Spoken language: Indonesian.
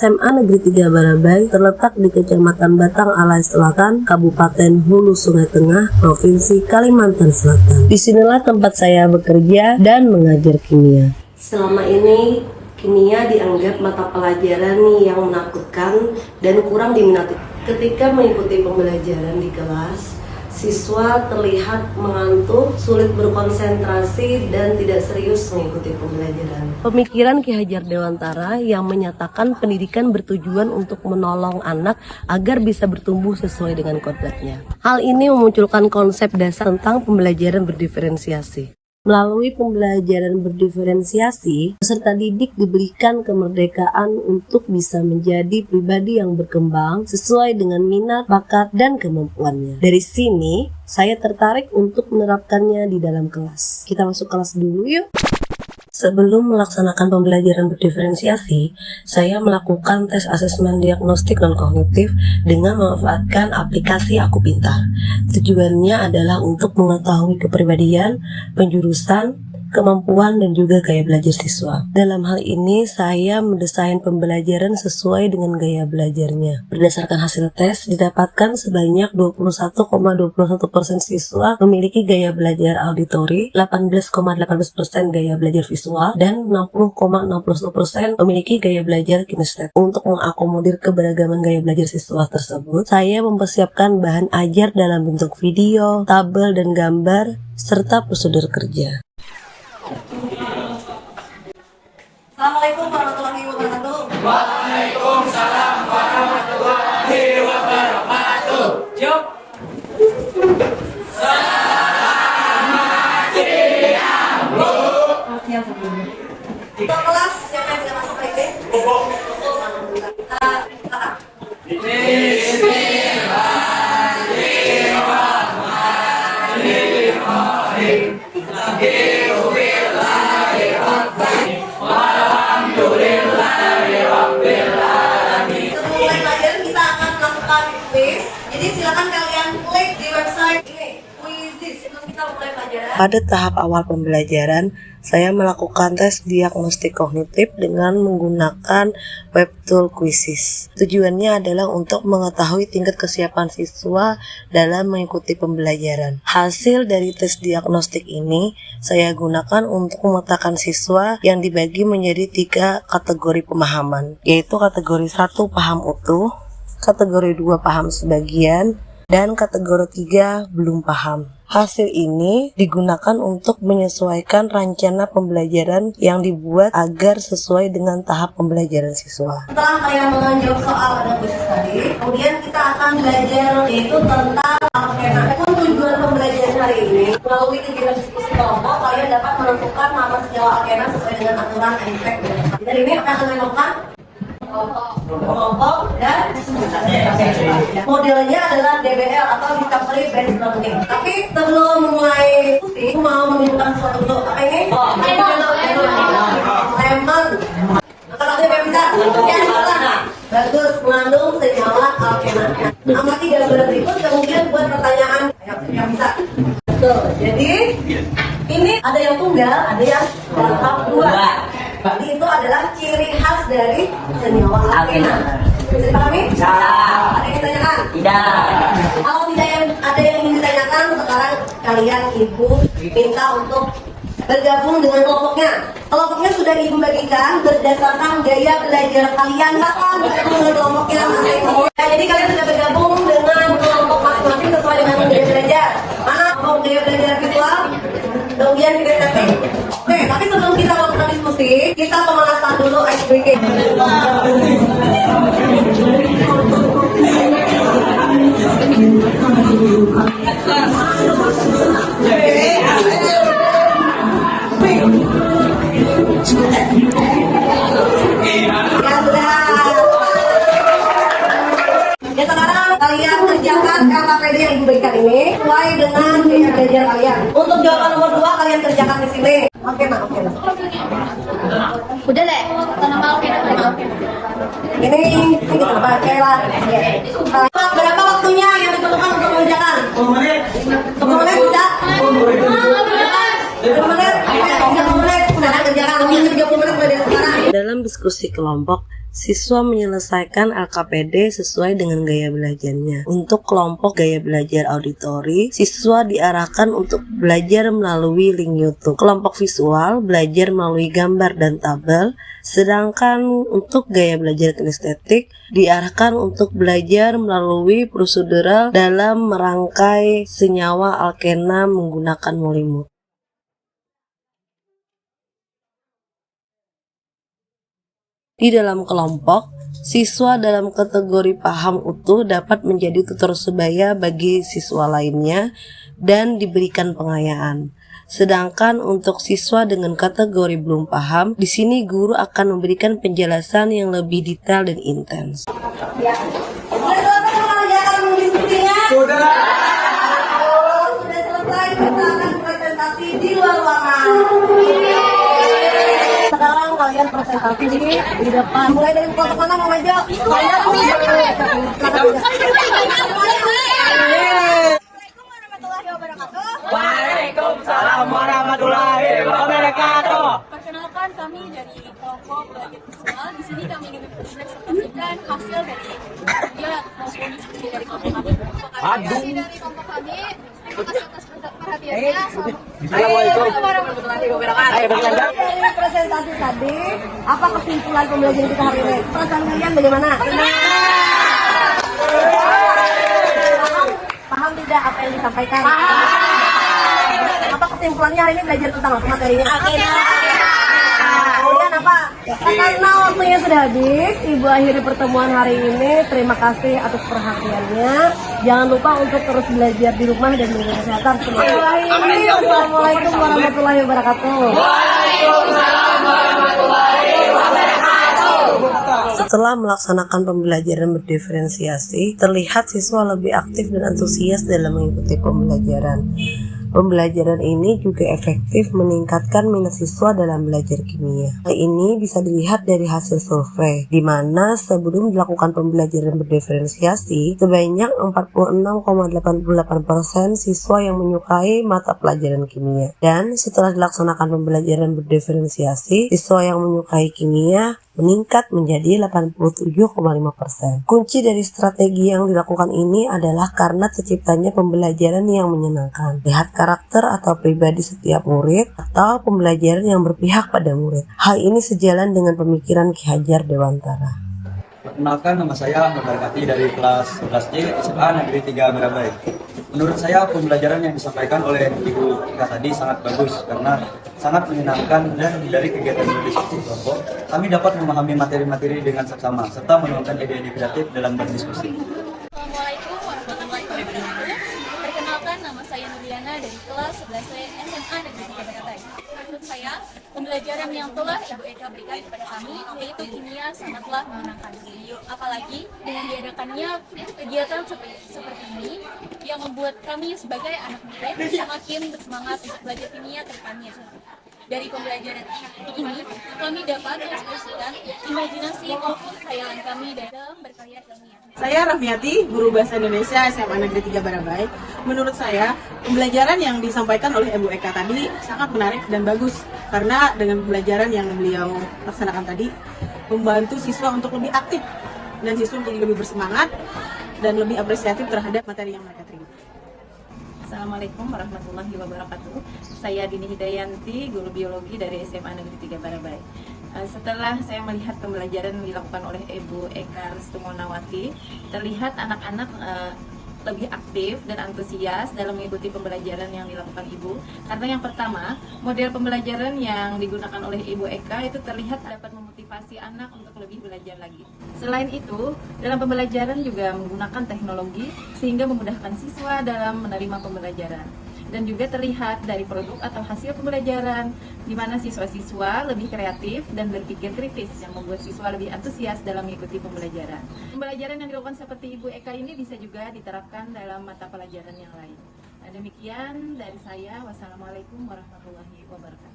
SMA Negeri 3 Barabai terletak di Kecamatan Batang Alai Selatan, Kabupaten Hulu Sungai Tengah, Provinsi Kalimantan Selatan. Disinilah tempat saya bekerja dan mengajar kimia. Selama ini kimia dianggap mata pelajaran yang menakutkan dan kurang diminati. Ketika mengikuti pembelajaran di kelas, siswa terlihat mengantuk, sulit berkonsentrasi, dan tidak serius mengikuti pembelajaran. Pemikiran Ki Hajar Dewantara yang menyatakan pendidikan bertujuan untuk menolong anak agar bisa bertumbuh sesuai dengan kodratnya. Hal ini memunculkan konsep dasar tentang pembelajaran berdiferensiasi. Melalui pembelajaran berdiferensiasi, peserta didik diberikan kemerdekaan untuk bisa menjadi pribadi yang berkembang sesuai dengan minat, bakat, dan kemampuannya. Dari sini, saya tertarik untuk menerapkannya di dalam kelas. Kita masuk kelas dulu yuk. Sebelum melaksanakan pembelajaran berdiferensiasi, saya melakukan tes asesmen diagnostik non-kognitif dengan memanfaatkan aplikasi Aku Pintar. Tujuannya adalah untuk mengetahui kepribadian, penjurusan, kemampuan, dan juga gaya belajar siswa. Dalam hal ini, saya mendesain pembelajaran sesuai dengan gaya belajarnya. Berdasarkan hasil tes, didapatkan sebanyak 21,21% siswa memiliki gaya belajar auditori, 18,18% gaya belajar visual, dan 60,61% memiliki gaya belajar kinestetik. Untuk mengakomodir keberagaman gaya belajar siswa tersebut, saya mempersiapkan bahan ajar dalam bentuk video, tabel, dan gambar, serta prosedur kerja. Assalamualaikum warahmatullahi wabarakatuh. Waalaikumsalam warahmatullahi wabarakatuh. Yuk. Selamat siang, Bu. Untuk kelas siapa yang tidak masuk ini? Bismillahirrahmanirrahim. Sebelum pelajaran kita akan melakukan quiz. Jadi silakan kalian klik di website ini, Quizizz. Sebelum kita mulai pelajaran. Pada tahap awal pembelajaran, saya melakukan tes diagnostik kognitif dengan menggunakan web tool Quizizz. Tujuannya adalah untuk mengetahui tingkat kesiapan siswa dalam mengikuti pembelajaran. Hasil dari tes diagnostik ini saya gunakan untuk memetakan siswa yang dibagi menjadi 3 kategori pemahaman, yaitu kategori 1 paham utuh, kategori 2 paham sebagian, dan kategori 3 belum paham. Hasil ini digunakan untuk menyesuaikan rencana pembelajaran yang dibuat agar sesuai dengan tahap pembelajaran siswa. Setelah kalian menjawab soal pada kuis tadi, kemudian kita akan belajar yaitu tentang alkena. Tujuan pembelajaran hari ini melalui kegiatan diskusi kelompok, kalian dapat menentukan nama senyawa alkena sesuai dengan aturan MPEK. Dari ini akan melakukan kelompok dan modelnya adalah DBL atau Discovery Based Learning. Tapi sebelum mulai diskusi, aku mau menunjukkan sesuatu dulu. Apa ini? Lemon. Kalau ada bisa, bagus, mengandung senyawa alkena. Amati gambar berikut, kemudian buat pertanyaan yang bisa. Betul. Jadi ini ada yang tunggal, ada yang dalam 2. Jadi itu adalah ciri khas dari senyawa alkena. Bisa dipahami? Tidak. Ada yang ditanyakan? Tidak. Kalau tidak ada yang ingin ditanyakan, sekarang kalian ibu minta untuk bergabung dengan kelompoknya. Kelompoknya sudah ibu bagikan berdasarkan gaya belajar kalian. Kapan bergabung dengan kelompoknya? Nah, jadi kalian sudah bergabung dengan kelompok masing-masing sesuai dengan gaya belajar. Mana mau gaya belajar visual? Kemudian kinestetik. Oke, tapi sebelum kita melakukan diskusi, kita pemanasan dulu icebreaking. Ya sekarang kalian kerjakan KKPD yang ibu berikan ini sesuai dengan gaya belajar kalian. Untuk jawaban nomor 2 kalian kerjakan di sini. Oke nak, oke nak. Udah deh, nama oke. Ini kita baca lah. Berapa waktunya yang diperlukan untuk mengerjakan? 10 menit. 10 menit bisa? 10 menit. 10 menit. Nah, kerjakan. 30 menit dari sekarang. Dalam diskusi kelompok, Siswa menyelesaikan LKPD sesuai dengan gaya belajarnya. Untuk kelompok gaya belajar auditori, siswa diarahkan untuk belajar melalui link YouTube. Kelompok visual belajar melalui gambar dan tabel, sedangkan untuk gaya belajar kinestetik diarahkan untuk belajar melalui prosedural dalam merangkai senyawa alkena menggunakan molimut. Di dalam kelompok, siswa dalam kategori paham utuh dapat menjadi tutor sebaya bagi siswa lainnya dan diberikan pengayaan. Sedangkan untuk siswa dengan kategori belum paham, di sini guru akan memberikan penjelasan yang lebih detail dan intens. Sudah. Sudah selesai, kita akan presentasi di luar ruangan. Sekarang kalian presentasi di depan. Mulai dari kelompok mana mau maju? Waalaikumsalam warahmatullahi wabarakatuh. Perkenalkan, kami dari kelompok belajar visual. Di sini kami ingin mempresentasikan hasil dari kerja maupun diskusi dari kelompok kami. Terima kasih dari kelompok kami. Terima kasih atas perhatiannya. Assalamualaikum warahmatullahi wabarakatuh. Dari presentasi tadi, apa kesimpulan pembelajaran kita hari ini? Perasaan kalian bagaimana? Paham tidak apa yang disampaikan? Apa kesimpulannya hari ini belajar tentang apa materinya? Kemudian apa? Karena waktunya sudah habis, Ibu akhiri pertemuan hari ini. Terima kasih atas perhatiannya. Jangan lupa untuk terus belajar di rumah dan menjaga kesehatan. Assalamualaikum warahmatullahi wabarakatuh. Waalaikumsalam warahmatullahi wabarakatuh. Setelah melaksanakan pembelajaran berdiferensiasi, terlihat siswa lebih aktif dan antusias dalam mengikuti pembelajaran. Pembelajaran ini juga efektif meningkatkan minat siswa dalam belajar kimia. Hal ini bisa dilihat dari hasil survei, di mana sebelum dilakukan pembelajaran berdiferensiasi, sebanyak 46,88% siswa yang menyukai mata pelajaran kimia. Dan setelah dilaksanakan pembelajaran berdiferensiasi, siswa yang menyukai kimia meningkat menjadi 87,5%. Kunci dari strategi yang dilakukan ini adalah karena terciptanya pembelajaran yang menyenangkan. Lihat karakter atau pribadi setiap murid atau pembelajaran yang berpihak pada murid. Hal ini sejalan dengan pemikiran Ki Hajar Dewantara. Perkenalkan, nama saya Ahmad Barkati dari kelas 11C SMA Negeri 3 Barabai. Menurut saya pembelajaran yang disampaikan oleh Ibu Ika tadi sangat bagus karena sangat menyenangkan, dan dari kegiatan berdiskusi kelompok kami dapat memahami materi-materi dengan seksama serta menemukan ide-ide kreatif dalam berdiskusi. Assalamualaikum warahmatullahi wabarakatuh. Perkenalkan, nama saya Nuriana dari kelas 11 SMA Negeri 3 Barabai. Menurut saya, pembelajaran yang telah Ibu Eka berikan kepada kami yaitu kimia sangatlah menyenangkan. Apalagi dengan diadakannya kegiatan seperti ini yang membuat kami sebagai anak murid semakin bersemangat untuk belajar kimia ke depannya. Dari pembelajaran ini, kami dapat mengekspresikan imajinasi maupun khayalan kami dalam berkarya ilmiah. Saya Raffiati, guru bahasa Indonesia SMA Negeri 3 Barabai. Menurut saya, pembelajaran yang disampaikan oleh Ibu Eka tadi sangat menarik dan bagus, karena dengan pembelajaran yang beliau laksanakan tadi membantu siswa untuk lebih aktif, dan siswa menjadi lebih bersemangat dan lebih apresiatif terhadap materi yang mereka terima. Assalamualaikum warahmatullahi wabarakatuh. Saya Dini Hidayanti, guru biologi dari SMA Negeri 3 Barabai. Setelah saya melihat pembelajaran yang dilakukan oleh Ibu Eka Restumonawati, terlihat anak-anak lebih aktif dan antusias dalam mengikuti pembelajaran yang dilakukan Ibu. Karena yang pertama, model pembelajaran yang digunakan oleh Ibu Eka itu terlihat dapat memotivasi anak untuk lebih belajar lagi. Selain itu, dalam pembelajaran juga menggunakan teknologi sehingga memudahkan siswa dalam menerima pembelajaran. Dan juga terlihat dari produk atau hasil pembelajaran di mana siswa-siswa lebih kreatif dan berpikir kritis yang membuat siswa lebih antusias dalam mengikuti pembelajaran. Pembelajaran yang dilakukan seperti Ibu Eka ini bisa juga diterapkan dalam mata pelajaran yang lain. Demikian dari saya. Wassalamualaikum warahmatullahi wabarakatuh.